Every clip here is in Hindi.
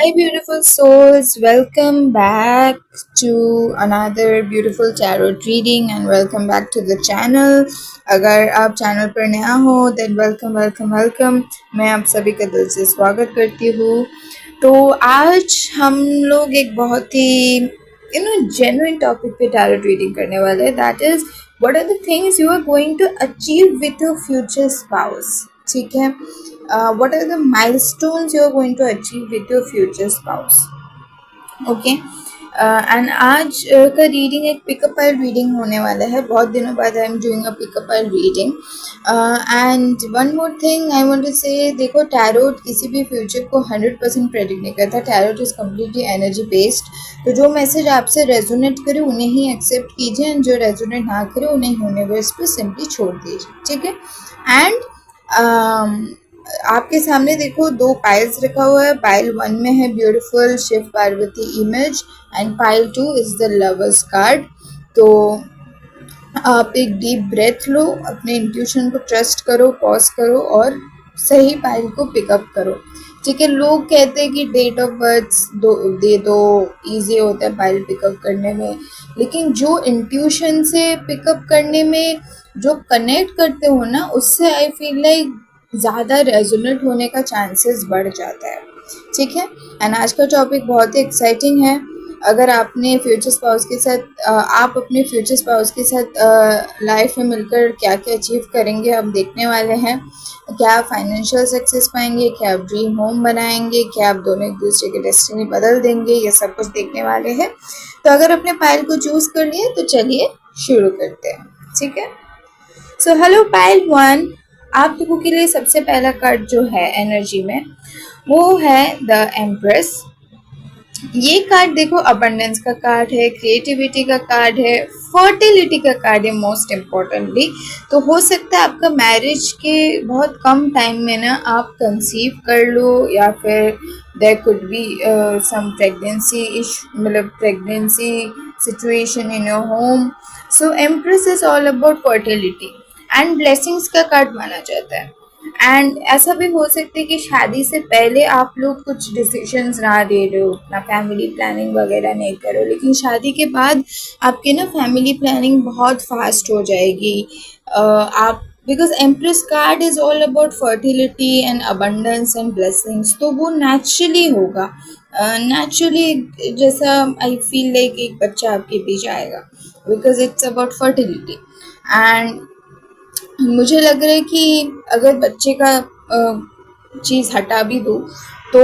Hi, beautiful souls. Welcome back to another beautiful tarot reading and welcome back to the channel. अगर आप चैनल पर नया हो then welcome. मैं आप सभी का दिल से स्वागत करती हूँ। तो आज हम लोग एक बहुत ही genuine टॉपिक पे tarot reading करने वाले हैं. That is, what are the things you are going to achieve with your future spouse? ठीक है. What are the milestones you are going to achieve with your future spouse? Okay. And आज का रीडिंग एक पिकअप आइल रीडिंग होने वाला है. बहुत दिनों बाद I am doing a pick a pile reading. And one more thing I want to say, देखो टैरोट किसी भी फ्यूचर को 100% प्रेडिक्ट नहीं करता. Tarot is completely energy based. तो जो मैसेज आपसे रेजोनेट करे उन्हें ही एक्सेप्ट कीजिए एंड जो रेजोनेट ना करे उन्हें यूनिवर्स पे सिंपली छोड़ दीजिए. ठीक है. एंड आपके सामने देखो दो पाइल्स रखा हुआ है. पाइल 1 में है beautiful Shiv Parvati image and pile 2 is the lovers card. तो आप एक डीप ब्रेथ लो, अपने इंट्यूशन को ट्रस्ट करो, पॉज करो और सही पाइल को पिकअप करो. ठीक है. लोग कहते हैं कि डेट ऑफ बर्थ दे दो, ईजी होता है पाइल पिकअप करने में, लेकिन जो इंट्यूशन से पिकअप करने में जो कनेक्ट करते हो ना, उससे आई फील लाइक ज़्यादा रेजोनेट होने का चांसेस बढ़ जाता है. ठीक है. एंड आज का टॉपिक बहुत ही एक्साइटिंग है. अगर आपने फ्यूचर स्पाउस के साथ आप अपने फ्यूचर स्पाउस के साथ लाइफ में मिलकर क्या क्या अचीव करेंगे हम देखने वाले हैं. क्या आप फाइनेंशियल सक्सेस पाएंगे, क्या आप ड्रीम होम बनाएंगे, क्या आप दोनों एक दूसरे की डेस्टिनी बदल देंगे, ये सब कुछ देखने वाले हैं. तो अगर अपने पाइल को चूज कर लिए तो चलिए शुरू करते हैं. ठीक है. So hello pile 1. आप लोगों के लिए सबसे पहला कार्ड जो है एनर्जी में वो है द एम्प्रेस. ये कार्ड देखो अबंडेंस का कार्ड है, क्रिएटिविटी का कार्ड है, फर्टिलिटी का कार्ड है मोस्ट इम्पोर्टेंटली. तो हो सकता है आपका मैरिज के बहुत कम टाइम में ना आप कंसीव कर लो या फिर there could be some pregnancy मतलब pregnancy situation in your home. So Empress is all about fertility and blessings का कार्ड माना जाता है. एंड ऐसा भी हो सकता है कि शादी से पहले आप लोग कुछ डिसीजंस ना ले रहे हो, अपना फैमिली प्लानिंग वगैरह नहीं करो, लेकिन शादी के बाद आपकी ना फैमिली प्लानिंग बहुत फास्ट हो जाएगी. आप because empress card is all about fertility and abundance and blessings, तो वो नेचुरली होगा. नेचुरली जैसा आई फील लाइक एक बच्चा आपके बीच आएगा because it's about fertility. And मुझे लग रहा है कि अगर बच्चे का चीज़ हटा भी दो तो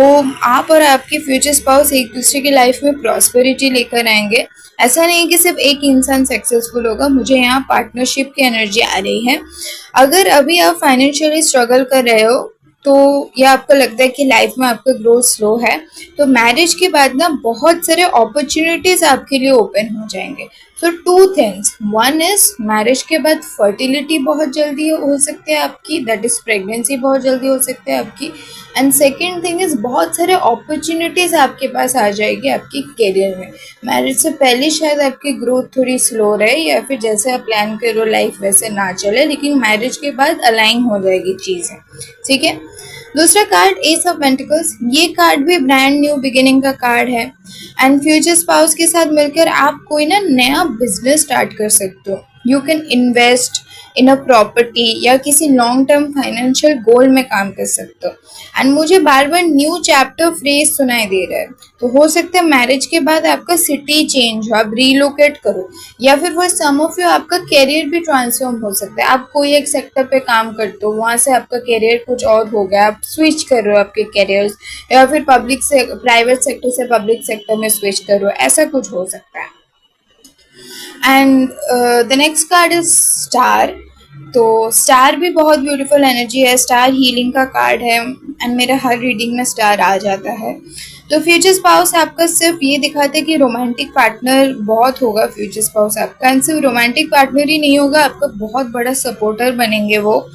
आप और आपके फ्यूचर स्पाउस एक दूसरे की लाइफ में प्रॉस्पेरिटी लेकर आएंगे. ऐसा नहीं कि सिर्फ एक इंसान सक्सेसफुल होगा. मुझे यहाँ पार्टनरशिप की एनर्जी आ रही है. अगर अभी आप फाइनेंशियली स्ट्रगल कर रहे हो तो या आपको लगता है कि लाइफ में आपका ग्रोथ स्लो है, तो मैरिज के बाद ना बहुत सारे अपॉर्चुनिटीज़ आपके लिए ओपन हो जाएंगे. So two things, one is marriage के बाद फर्टिलिटी बहुत जल्दी हो सकती है आपकी, दैट इज प्रेगनेंसी बहुत जल्दी हो सकती है आपकी. एंड सेकेंड थिंग इज बहुत सारे अपॉर्चुनिटीज़ आपके पास आ जाएगी आपकी करियर में. मैरिज से पहले शायद आपकी ग्रोथ थोड़ी स्लो रहे या फिर जैसे आप प्लान करो लाइफ वैसे ना चले, लेकिन मैरिज के बाद अलाइन हो जाएगी चीज़ें. ठीक है. दूसरा कार्ड एस ऑफ पेंटिकल्स. ये कार्ड भी ब्रांड न्यू बिगिनिंग का कार्ड है. एंड फ्यूचर स्पाउस के साथ मिलकर आप कोई ना नया बिजनेस स्टार्ट कर सकते हो. You can invest in a property या किसी लॉन्ग टर्म फाइनेंशियल गोल में काम कर सकते हो. एंड मुझे बार बार न्यू चैप्टर फ्रेज सुनाई दे रहा है. तो हो सकता है मैरिज के बाद आपका सिटी चेंज हो, आप रीलोकेट करो, या फिर फॉर सम ऑफ यू आपका कैरियर भी ट्रांसफॉर्म हो सकता है. आप कोई एक सेक्टर पे काम करते हो, वहाँ से आपका कैरियर कुछ और हो गया, आप स्विच कर रहे हो आपके कैरियर्स, या फिर पब्लिक से प्राइवेट सेक्टर से पब्लिक सेक्टर में स्विच कर रहे हो, ऐसा कुछ हो सकता है. And the next card is star. तो स्टार भी बहुत ब्यूटीफुल एनर्जी है. स्टार हीलिंग का कार्ड है एंड मेरा हर रीडिंग में स्टार आ जाता है. तो फ्यूचर स्पाउस आपका सिर्फ ये दिखाता है कि रोमांटिक पार्टनर बहुत होगा. फ्यूचर स्पाउस आपका एंड सिर्फ रोमांटिक पार्टनर ही नहीं होगा, आपका बहुत बड़ा सपोर्टर बनेंगे वो.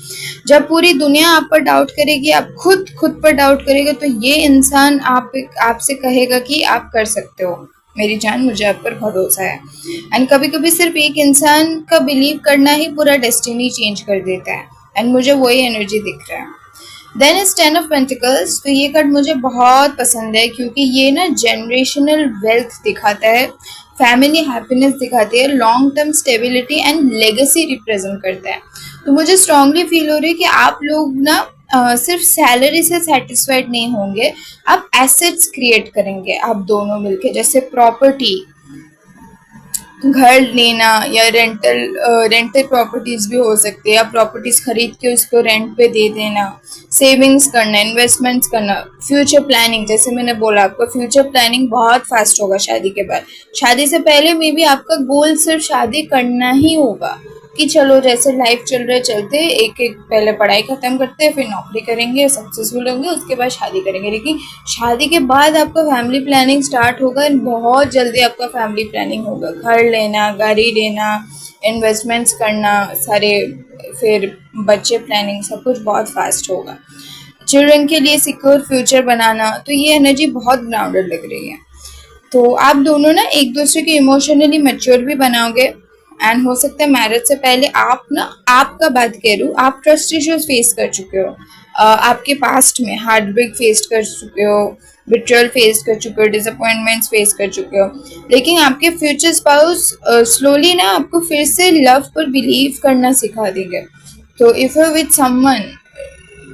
जब पूरी दुनिया आप पर डाउट करेगी, आप खुद पर डाउट करेगा, तो ये इंसान आपसे कहेगा कि आप कर सकते हो मेरी जान, मुझे आप पर भरोसा है. एंड कभी कभी सिर्फ एक इंसान का बिलीव करना ही पूरा डेस्टिनी चेंज कर देता है. एंड मुझे वही एनर्जी दिख रहा है. Then is 10 of pentacles. तो ये कार्ड मुझे बहुत पसंद है क्योंकि ये ना जनरेशनल वेल्थ दिखाता है, फैमिली हैप्पीनेस दिखाती है, long term stability and legacy represent करता है। तो मुझे स्ट्रांगली फील हो रही है कि आप लोग ना सिर्फ सैलरी से सेटिस्फाइड नहीं होंगे, आप एसेट्स क्रिएट करेंगे आप दोनों मिलके, जैसे प्रॉपर्टी, घर लेना या रेंटल प्रॉपर्टीज भी हो सकती है, या प्रॉपर्टीज खरीद के उसको रेंट पे दे देना, सेविंग्स करना, इन्वेस्टमेंट्स करना, फ्यूचर प्लानिंग। जैसे मैंने बोला आपका फ्यूचर प्लानिंग बहुत फास्ट होगा शादी के बाद। शादी से पहले में भी आपका गोल सिर्फ शादी करना ही होगा कि चलो जैसे लाइफ चल रहे चलते, एक एक पहले पढ़ाई खत्म करते हैं, फिर नौकरी करेंगे, सक्सेसफुल होंगे, उसके बाद शादी करेंगे। लेकिन शादी के बाद आपका फैमिली प्लानिंग स्टार्ट होगा, बहुत जल्दी आपका फैमिली प्लानिंग होगा, घर लेना, गाड़ी लेना, इन्वेस्टमेंट्स करना सारे, फिर बच्चे प्लानिंग, सब कुछ बहुत फास्ट होगा। चिल्ड्रन के लिए सिक्योर फ्यूचर बनाना, तो ये एनर्जी बहुत ग्राउंडेड लग रही है। तो आप दोनों ना एक दूसरे के इमोशनली मैच्योर भी बनाओगे, एंड हो सकता है मैरिज से पहले आप ना, आपका बात कह रही हूँ, आप ट्रस्ट इश्यूज फेस कर चुके हो, आपके पास्ट में हार्ट ब्रेक फेस कर चुके हो, बिट्रेयल फेस कर चुके हो, डिसअपॉइंटमेंट्स फेस कर चुके हो। लेकिन आपके फ्यूचर स्पाउस स्लोली ना आपको फिर से लव पर बिलीव करना सिखा देंगे। तो इफ यू विद समवन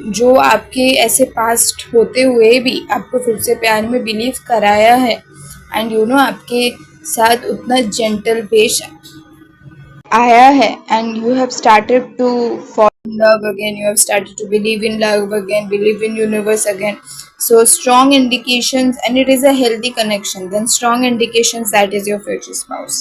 जो आपके ऐसे पास्ट होते हुए भी आपको फिर से प्यार में बिलीव कराया है, एंड यू नो आपके साथ उतना जेंटल पेश आया है, and you have started to fall in love again, you have started to believe in love again, believe in universe again. So strong indications, and it is a healthy connection, then strong indications that is your future spouse.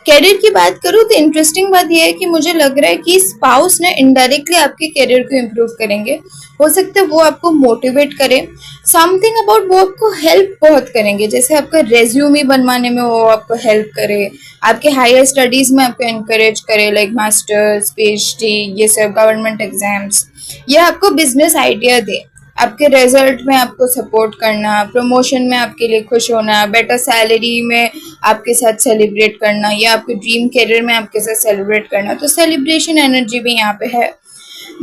Career की बात करूँ तो इंटरेस्टिंग बात यह है कि मुझे लग रहा है कि स्पाउस ने इनडायरेक्टली आपके कैरियर को इम्प्रूव करेंगे। हो सकता है वो आपको मोटिवेट करे, समथिंग अबाउट वो आपको हेल्प बहुत करेंगे, जैसे आपका रेज्यूमे बनवाने में वो आपको हेल्प करे, आपके हायर स्टडीज में आपको एनकरेज करे, लाइक मास्टर्स, पीएचडी, ये सब गवर्नमेंट एग्जाम्स, ये आपको बिजनेस आइडिया दे, आपके रिजल्ट में आपको सपोर्ट करना, प्रमोशन में आपके लिए खुश होना, बेटर सैलरी में आपके साथ सेलिब्रेट करना, या आपके ड्रीम करियर में आपके साथ सेलिब्रेट करना। तो सेलिब्रेशन एनर्जी भी यहाँ पे है।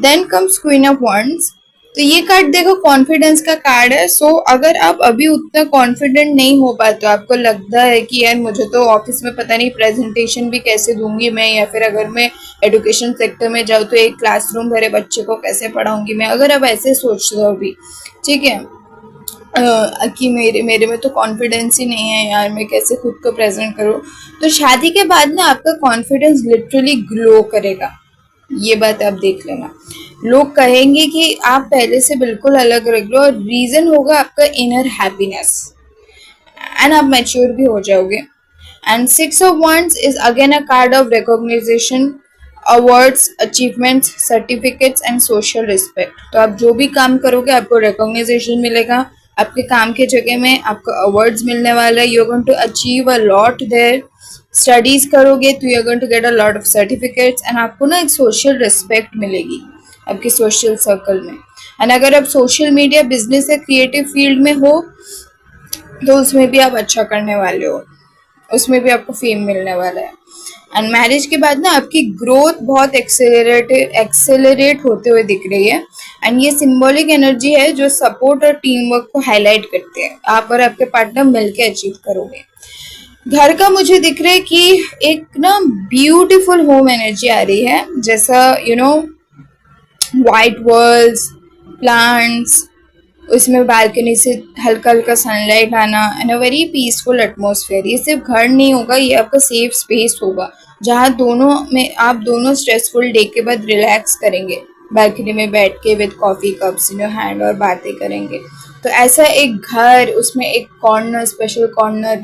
Then comes queen of wands. तो ये कार्ड देखो कॉन्फिडेंस का कार्ड है। सो अगर आप अभी उतना कॉन्फिडेंट नहीं हो पाते, आपको लगता है कि यार मुझे तो ऑफिस में पता नहीं प्रेजेंटेशन भी कैसे दूंगी मैं, या फिर अगर मैं एजुकेशन सेक्टर में जाऊँ तो एक क्लासरूम भरे बच्चे को कैसे पढ़ाऊंगी मैं, अगर आप ऐसे सोचते हो अभी, ठीक है, कि मेरे में तो कॉन्फिडेंस ही नहीं है यार, मैं कैसे खुद को प्रेजेंट करूँ, तो शादी के बाद ना आपका कॉन्फिडेंस लिटरली ग्लो करेगा। ये बात आप देख लेना, लोग कहेंगे कि आप पहले से बिल्कुल अलग रह लो, और रीजन होगा आपका इनर हैप्पीनेस, एंड आप मैच्योर भी हो जाओगे। And 6 of Wands is again a card of recognisation, awards, achievements, certificates and social respect. तो आप जो भी काम करोगे आपको रिकॉग्नाइजेशन मिलेगा, आपके काम के जगह में आपको अवार्ड्स मिलने वाला है, you are going to achieve a lot there. Studies करोगे तो you are going to get a lot of certificates, and आपको ना एक सोशल रिस्पेक्ट मिलेगी आपके सोशल सर्कल में। एंड अगर आप सोशल मीडिया, बिजनेस या क्रिएटिव फील्ड में हो तो उसमें भी आप अच्छा करने वाले हो, उसमें भी आपको फेम मिलने वाला है। एंड मैरिज के बाद ना आपकी ग्रोथ बहुत एक्सेलरेट होते हुए दिख रही है, एंड ये सिंबॉलिक एनर्जी है जो सपोर्ट और टीम वर्क को हाईलाइट करते हैं, आप और आपके पार्टनर मिलकर अचीव करोगे। घर का मुझे दिख रहा है कि एक ना ब्यूटीफुल होम एनर्जी आ रही है, जैसा you know white walls, plants, उसमें बालकनी से हल्का हल्का सनलाइट आना, and a very peaceful atmosphere. ये सिर्फ घर नहीं होगा, ये आपका सेफ स्पेस होगा जहाँ आप दोनों स्ट्रेसफुल डे के बाद रिलैक्स करेंगे, बालकनी में बैठ के with coffee cups in your hand और बातें करेंगे। तो ऐसा एक घर, उसमें एक कॉर्नर, स्पेशल कॉर्नर,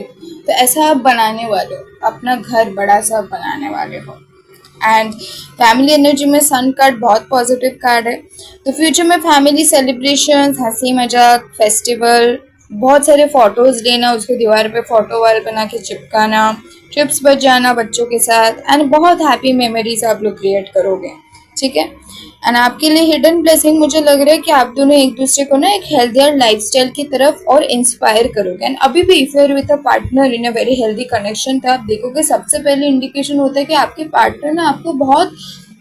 तो ऐसा आप बनाने वाले हो, अपना घर बड़ा सा बनाने वाले हो। एंड फैमिली एनर्जी में सन कार्ड बहुत पॉजिटिव कार्ड है। तो फ्यूचर में फैमिली सेलिब्रेशंस, हंसी मजाक, फेस्टिवल, बहुत सारे फोटोज लेना, उसको दीवार पे फोटो वाल बना के चिपकाना, ट्रिप्स पर जाना बच्चों के साथ, एंड बहुत हैप्पी मेमोरीज आप लोग क्रिएट करोगे, ठीक है। एंड आपके लिए हिडन ब्लेसिंग मुझे लग रहा है कि आप दोनों एक दूसरे को ना एक हेल्थियर लाइफस्टाइल की तरफ और इंस्पायर करोगे। एंड अभी भी if you are with a partner in a very healthy connection, तो आप देखोगे सबसे पहले इंडिकेशन होता है कि आपके पार्टनर ना आपको बहुत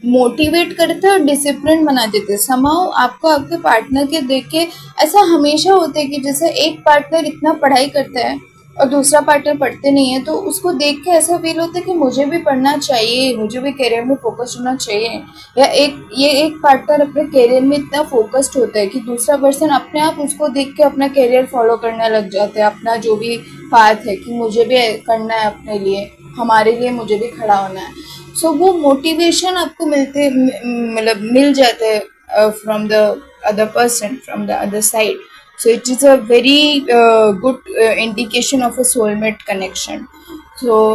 मोटिवेट करते हैं और डिसिप्लिन बना देते हैं। समाओ आपको आपके पार्टनर के देख के ऐसा हमेशा होता है कि जैसे एक पार्टनर इतना पढ़ाई करता है और दूसरा पार्टनर पढ़ते नहीं है, तो उसको देख के ऐसा फील होता है कि मुझे भी पढ़ना चाहिए, मुझे भी करियर में फोकस होना चाहिए। या एक पार्टनर अपने करियर में इतना फोकस्ड होता है कि दूसरा पर्सन अपने आप उसको देख के अपना करियर फॉलो करने लग जाता है, अपना जो भी पाथ है कि मुझे भी करना है, अपने लिए, हमारे लिए मुझे भी खड़ा होना है। सो वो मोटिवेशन आपको मतलब मिल जाता है from the other person, from the other side. So it is a very good indication of a soulmate connection. So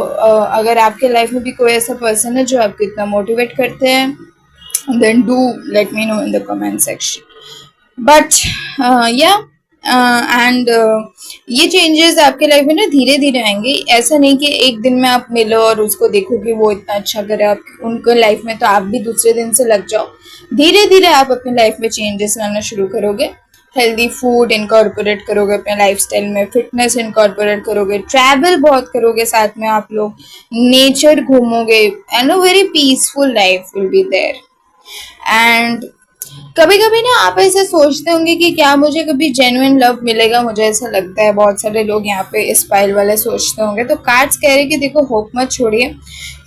अगर आपके लाइफ में भी कोई ऐसा पर्सन है जो आपको इतना मोटिवेट करते हैं, then do let me know in the comment section. But या एंड ये चेंजेस आपके लाइफ में ना धीरे धीरे आएंगे। ऐसा नहीं कि एक दिन में आप मिलो और उसको देखो कि वो इतना अच्छा करे आप उनको लाइफ में, तो आप भी दूसरे दिन से लग जाओ। धीरे धीरे आप अपनी लाइफ में चेंजेस लाना शुरू करोगे। हेल्दी फूड इनकॉर्पोरेट करोगे अपने लाइफस्टाइल में, फिटनेस इनकॉर्पोरेट करोगे, ट्रैवल बहुत करोगे साथ में आप लोग, नेचर घूमोगे, and a very peaceful life will be there. And कभी कभी ना आप ऐसे सोचते होंगे कि क्या मुझे कभी जेन्युइन लव मिलेगा, मुझे ऐसा लगता है बहुत सारे लोग यहाँ पे इस पाइल वाले सोचते होंगे। तो कार्ड्स कह रहे हैं कि देखो, होप मत छोड़िए,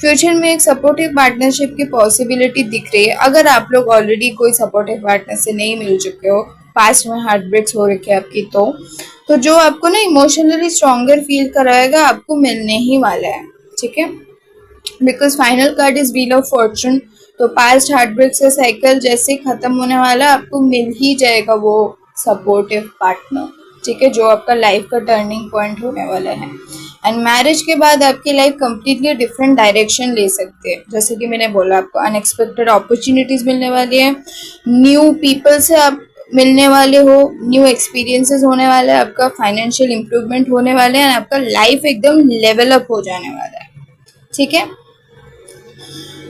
फ्यूचर में एक सपोर्टिव पार्टनरशिप की पॉसिबिलिटी दिख रही है। अगर आप लोग ऑलरेडी कोई सपोर्टिव पार्टनर से नहीं मिल चुके हो, पास्ट में हार्ट ब्रेक्स हो रखे आपकी, तो जो आपको ना इमोशनली स्ट्रॉन्गर फील कराएगा आपको मिलने ही वाला है। ठीक है, because final card is wheel of Fortune. तो पास्ट हार्ट ब्रेक का साइकिल जैसे खत्म होने वाला, आपको मिल ही जाएगा वो सपोर्टिव पार्टनर। ठीक है, जो आपका लाइफ का टर्निंग पॉइंट होने वाला है। एंड मैरिज के बाद आपकी लाइफ कंप्लीटली डिफरेंट डायरेक्शन ले सकते हैं। जैसे कि मैंने बोला, आपको अनएक्सपेक्टेड अपॉर्चुनिटीज मिलने वाली है, न्यू पीपल से आप मिलने वाले हो, न्यू एक्सपीरियंसेस होने वाले हैं, आपका फाइनेंशियल इंप्रूवमेंट होने वाले हैं, आपका लाइफ एकदम लेवल अप हो जाने वाला है। ठीक है,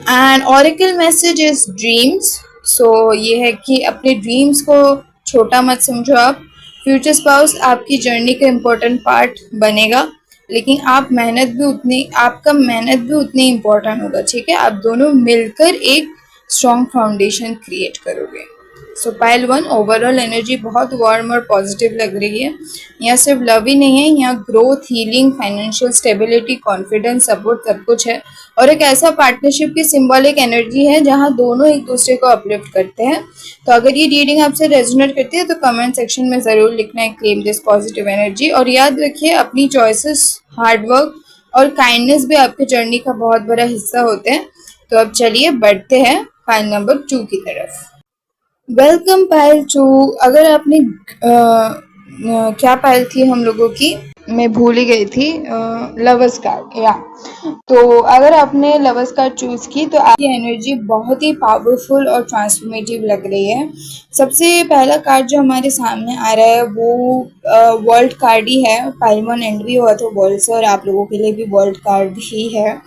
and oracle message is dreams. So ये है कि अपने ड्रीम्स को छोटा मत समझो आप। फ्यूचर स्पाउस आपकी जर्नी का इम्पोर्टेंट पार्ट बनेगा, लेकिन आपका मेहनत भी उतनी इम्पोर्टेंट होगा। ठीक है, आप दोनों मिलकर एक स्ट्रॉन्ग फाउंडेशन क्रिएट करोगे। सो पाइल 1, ओवरऑल एनर्जी बहुत वार्म और पॉजिटिव लग रही है। यहाँ सिर्फ लव ही नहीं है, यहाँ growth, healing, financial stability, confidence, support सब कुछ है। और एक ऐसा पार्टनरशिप की सिंबॉलिक एनर्जी है जहाँ दोनों एक दूसरे को अपलिफ्ट करते हैं। तो अगर ये रीडिंग आपसे रेजोनेट करती है तो कमेंट सेक्शन में ज़रूर लिखना है क्लेम दिस पॉजिटिव एनर्जी। और याद रखिए, अपनी चॉइसेस, हार्डवर्क और काइंडनेस भी आपके जर्नी का बहुत बड़ा हिस्सा होते हैं। तो अब चलिए बढ़ते हैं फाइल नंबर 2 की तरफ। वेलकम पायल 2। अगर आपने क्या पायल थी हम लोगों की, मैं भूल ही गई थी, लवर्स कार्ड, या तो अगर आपने लवर्स कार्ड चूज की तो आपकी एनर्जी बहुत ही पावरफुल और ट्रांसफॉर्मेटिव लग रही है। सबसे पहला कार्ड जो हमारे सामने आ रहा है वो वर्ल्ड कार्ड ही है। पाइल 1 एंड भी हुआ था वर्ल्ड से, और आप लोगों के लिए भी वर्ल्ड कार्ड ही है।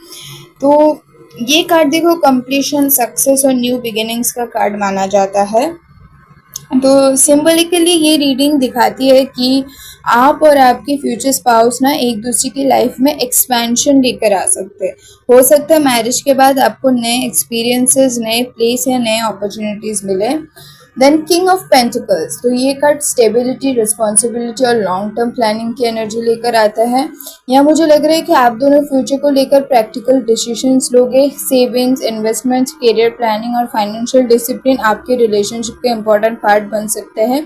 तो ये कार्ड देखो, कंप्लीशन, सक्सेस और न्यू बिगिनिंग्स का कार्ड माना जाता है। तो सिंबलिकली ये रीडिंग दिखाती है कि आप और आपके फ्यूचर स्पाउस ना एक दूसरे की लाइफ में एक्सपेंशन लेकर आ सकते हैं। हो सकता है मैरिज के बाद आपको नए एक्सपीरियंसेस, नए प्लेस या नए अपॉर्चुनिटीज़ मिले। देन किंग ऑफ पेंटिकल्स, तो ये कार्ड स्टेबिलिटी, रिस्पॉन्सिबिलिटी और लॉन्ग टर्म प्लानिंग की एनर्जी लेकर आता है। यहाँ मुझे लग रहा है कि आप दोनों फ्यूचर को लेकर प्रैक्टिकल डिसीजंस लोगे। सेविंग्स, इन्वेस्टमेंट्स, करियर प्लानिंग और फाइनेंशियल डिसिप्लिन आपके रिलेशनशिप के इम्पोर्टेंट पार्ट बन सकते हैं।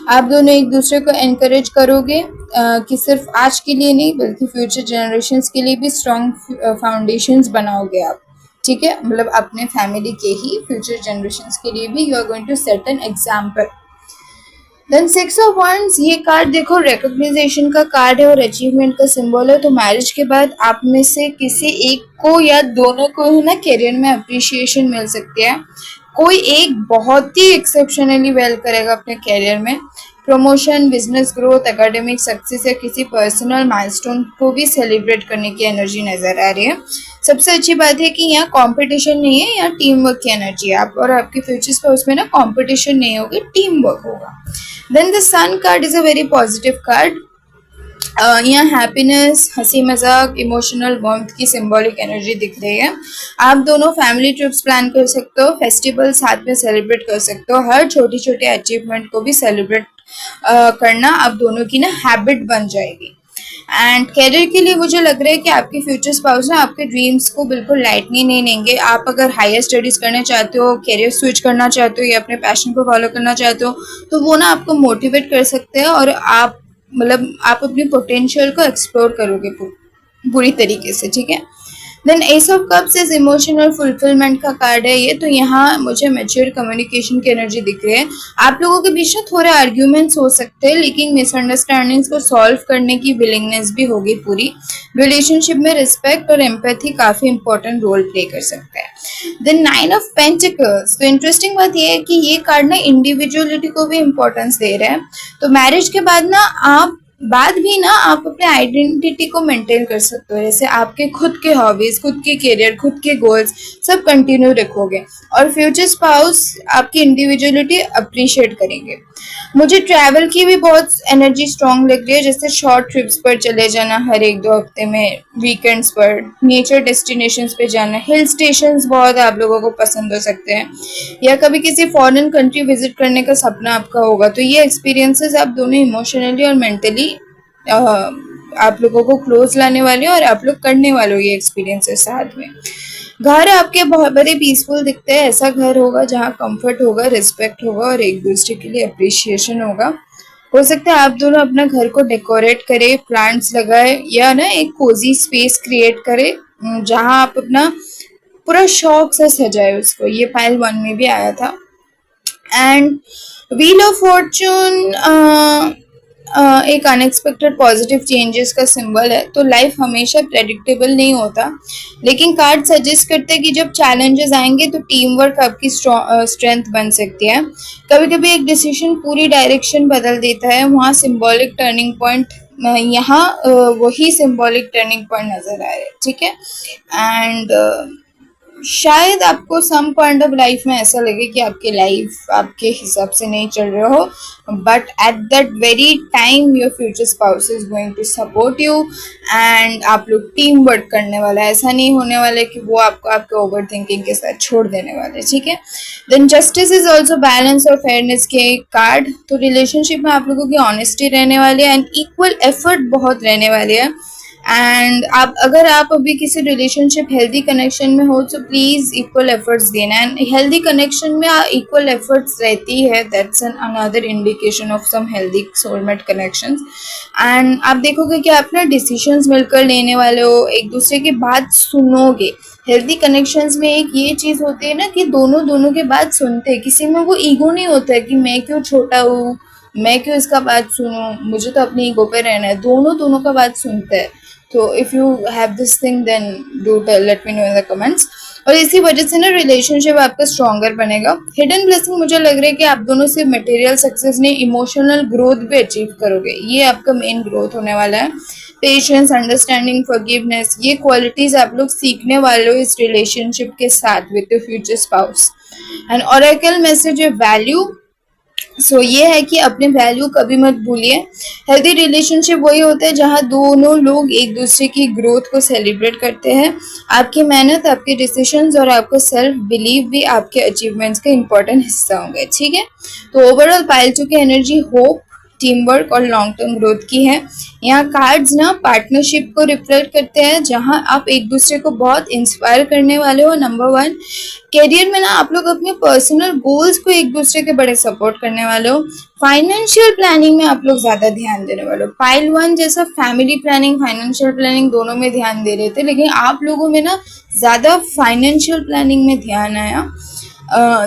आप दोनों एक दूसरे को एनकरेज करोगे कि सिर्फ आज के लिए नहीं बल्कि फ्यूचर जनरेशन्स के लिए भी स्ट्रॉन्ग फाउंडेशंस बनाओगे आप। ठीक है, मतलब अपने फैमिली के ही, फ्यूचर जनरेशन्स के लिए भी you are going to set an example. Then 6 of wands, ये कार्ड देखो रिकॉग्निजेशन का कार्ड है और अचीवमेंट का सिंबल है। तो मैरिज के बाद आप में से किसी एक को या दोनों को ही ना करियर में अप्रिशिएशन मिल सकती है। कोई एक बहुत ही एक्सेप्शनली वेल करेगा अपने करियर में। Promotion, business growth, academic success या किसी पर्सनल माइलस्टोन को भी सेलिब्रेट करने की एनर्जी नजर आ रही है। सबसे अच्छी बात है कि यहाँ कंपटीशन नहीं है, यहाँ टीम वर्क की एनर्जी है। आप और आपके फ्यूचर स्पाउस में ना कंपटीशन नहीं होगी, टीम वर्क होगा। Then the sun card is a very positive card. यहाँ हैप्पीनेस, हंसी मजाक, इमोशनल वार्मथ की सिंबॉलिक एनर्जी दिख रही है। आप दोनों फैमिली ट्रिप्स प्लान कर सकते हो, फेस्टिवल साथ में सेलिब्रेट कर सकते हो, हर छोटी छोटी अचीवमेंट को भी सेलिब्रेट करना आप दोनों की ना हैबिट बन जाएगी। एंड कैरियर के लिए मुझे लग रहा है कि आपके फ्यूचर स्पाउस ना आपके ड्रीम्स को बिल्कुल लाइटली नहीं लेंगे। आप अगर हायर स्टडीज करना चाहते हो, कैरियर स्विच करना चाहते हो या अपने पैशन को फॉलो करना चाहते हो, तो वो ना आपको मोटिवेट कर सकते हैं और आप मतलब आप अपनी पोटेंशियल को एक्सप्लोर करोगे पूरी तरीके से, ठीक है। Then ace of cups is emotional fulfilment का कार्ड है ये, तो यहाँ मुझे मैच्योर कम्युनिकेशन की एनर्जी दिख रही है। आप लोगों के बीच में थोड़े आर्ग्यूमेंट्स हो सकते हैं, लेकिन मिसअंडरस्टैंडिंग्स को सॉल्व करने की विलिंगनेस भी होगी पूरी। रिलेशनशिप में रिस्पेक्ट और एम्पैथी काफी इंपॉर्टेंट रोल प्ले कर सकते हैं। देन 9 ऑफ पेंटिकल्स, तो इंटरेस्टिंग बात ये है कि ये कार्ड ना इंडिविजुअलिटी को भी इम्पोर्टेंस दे रहा है। तो मैरिज के बाद ना आप अपने आइडेंटिटी को मेंटेन कर सकते हो, जैसे आपके खुद के हॉबीज, खुद के करियर, खुद के गोल्स सब कंटिन्यू रखोगे और फ्यूचर स्पाउस आपकी इंडिविजुअलिटी अप्रिशिएट करेंगे। मुझे ट्रैवल की भी बहुत एनर्जी स्ट्रांग लग रही है, जैसे शॉर्ट ट्रिप्स पर चले जाना हर 1-2 हफ्ते में, वीकेंड्स पर नेचर डेस्टिनेशंस पे जाना, हिल स्टेशंस बहुत आप लोगों को पसंद हो सकते हैं, या कभी किसी फॉरेन कंट्री विजिट करने का सपना आपका होगा। तो ये एक्सपीरियंसेस आप दोनों इमोशनली और मेंटली आप लोगों को क्लोज लाने वाले हो और आप लोग करने वाले हो ये एक्सपीरियंसेस साथ में। घर आपके बहुत बड़े पीसफुल दिखते हैं, ऐसा घर होगा जहाँ कंफर्ट होगा, रिस्पेक्ट होगा और एक दूसरे के लिए अप्रिशिएशन होगा। हो सकता है आप दोनों अपना घर को डेकोरेट करें, प्लांट्स लगाए या ना एक कोजी स्पेस क्रिएट करें जहाँ आप अपना पूरा शौक से सजाए उसको। ये पाइल 1 में भी आया था। एंड व्हील ऑफ फॉर्चून एक अनएक्सपेक्टेड पॉजिटिव चेंजेस का सिंबल है। तो लाइफ हमेशा प्रेडिक्टेबल नहीं होता, लेकिन कार्ड सजेस्ट करते हैं कि जब चैलेंजेस आएंगे तो टीम वर्क आपकी स्ट्रेंथ बन सकती है। कभी कभी एक डिसीजन पूरी डायरेक्शन बदल देता है, वहाँ सिंबॉलिक टर्निंग पॉइंट, यहाँ वही सिंबॉलिक टर्निंग पॉइंट नजर आ रहा है, ठीक है। एंड शायद आपको सम पॉइंट ऑफ लाइफ में ऐसा लगे कि आपकी लाइफ आपके हिसाब से नहीं चल रहे हो, but at that very time your future spouse is going to support you and आप लोग टीम वर्क करने वाला है। ऐसा नहीं होने वाला है कि वो आपको आपके ओवर थिंकिंग के साथ छोड़ देने वाले, ठीक है। Then justice is also balance और फेयरनेस के कार्ड। तो रिलेशनशिप में आप लोगों की ऑनेस्टी रहने वाली है एंड इक्वल एफर्ट बहुत रहने वाली है। एंड अगर आप अभी किसी रिलेशनशिप हेल्दी कनेक्शन में हो तो प्लीज इक्वल एफर्ट्स देना। एंड हेल्दी कनेक्शन में इक्वल एफर्ट्स रहती है, that's an another indication of some healthy soulmate connections. And आप देखोगे कि आप ना डिसीजंस मिलकर लेने वाले हो, एक दूसरे की बात सुनोगे। हेल्दी कनेक्शंस में एक ये चीज होती है ना कि दोनों के बात सुनते हैं, किसी में वो ईगो नहीं होता है कि मैं क्यों छोटा हूँ, मैं क्यों इसका बात सुनूं, मुझे तो अपनी ईगो पे रहना है। दोनों का बात सुनते हैं। तो if you have this thing then do let me know in the comments. और इसी वजह से ना रिलेशनशिप आपका स्ट्रॉन्गर बनेगा। हिडन ब्लेसिंग मुझे लग रहा है कि आप दोनों सिर्फ मटेरियल सक्सेस नहीं, इमोशनल ग्रोथ भी अचीव करोगे। ये आपका मेन ग्रोथ होने वाला है। पेशेंस, अंडरस्टैंडिंग, फॉरगिवनेस, ये क्वालिटीज आप लोग सीखने वाले हो इस रिलेशनशिप के साथ with your future spouse. And Oracle message है वैल्यू। सो ये है कि अपने वैल्यू कभी मत भूलिए। हेल्दी रिलेशनशिप वही होता है जहाँ दोनों लोग एक दूसरे की ग्रोथ को सेलिब्रेट करते हैं। आपकी मेहनत, आपके डिसीजंस और आपका सेल्फ बिलीव भी आपके अचीवमेंट्स का इम्पोर्टेंट हिस्सा होंगे, ठीक है। तो ओवरऑल पाइल 2 की एनर्जी होप, टीम वर्क और लॉन्ग टर्म ग्रोथ की है। यहाँ कार्ड्स ना पार्टनरशिप को रिफ्लेक्ट करते हैं, जहाँ आप एक दूसरे को बहुत इंस्पायर करने वाले हो। नंबर 1, कैरियर में ना आप लोग अपने पर्सनल गोल्स को एक दूसरे के बड़े सपोर्ट करने वाले हो। फाइनेंशियल प्लानिंग में आप लोग ज्यादा ध्यान देने वाले हो। पाइल 1 जैसा फैमिली प्लानिंग, फाइनेंशियल प्लानिंग दोनों में ध्यान दे रहे थे, लेकिन आप लोगों में ना ज्यादा फाइनेंशियल प्लानिंग में ध्यान आया,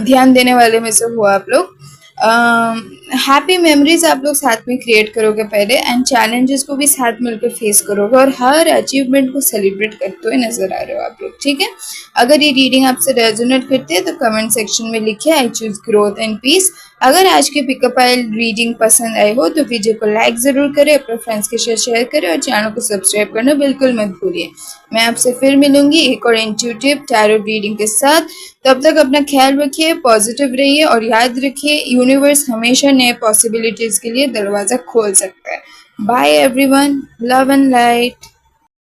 ध्यान देने वाले में से हुआ आप लोग। हैप्पी मेमोरीज आप लोग साथ में क्रिएट करोगे पहले, एंड चैलेंजेस को भी साथ मिलकर फेस करोगे और हर अचीवमेंट को सेलिब्रेट करते हुए नजर आ रहे हो आप लोग, ठीक है। अगर ये रीडिंग आपसे रेजोनेट करती है तो कमेंट सेक्शन में लिखिए I choose growth and peace. अगर आज की पिकअप आइल रीडिंग पसंद आई हो तो वीडियो को लाइक जरूर करें, अपने फ्रेंड्स के साथ शेयर करें और चैनल को सब्सक्राइब करना बिल्कुल मत भूलिए। मैं आपसे फिर मिलूंगी एक और इंट्यूटिव टैरो रीडिंग के साथ। तब तक अपना ख्याल रखिए, पॉजिटिव रहिए और याद रखिए यूनिवर्स हमेशा नए पॉसिबिलिटीज के लिए दरवाजा खोल सकता है। Bye everyone. Love and light.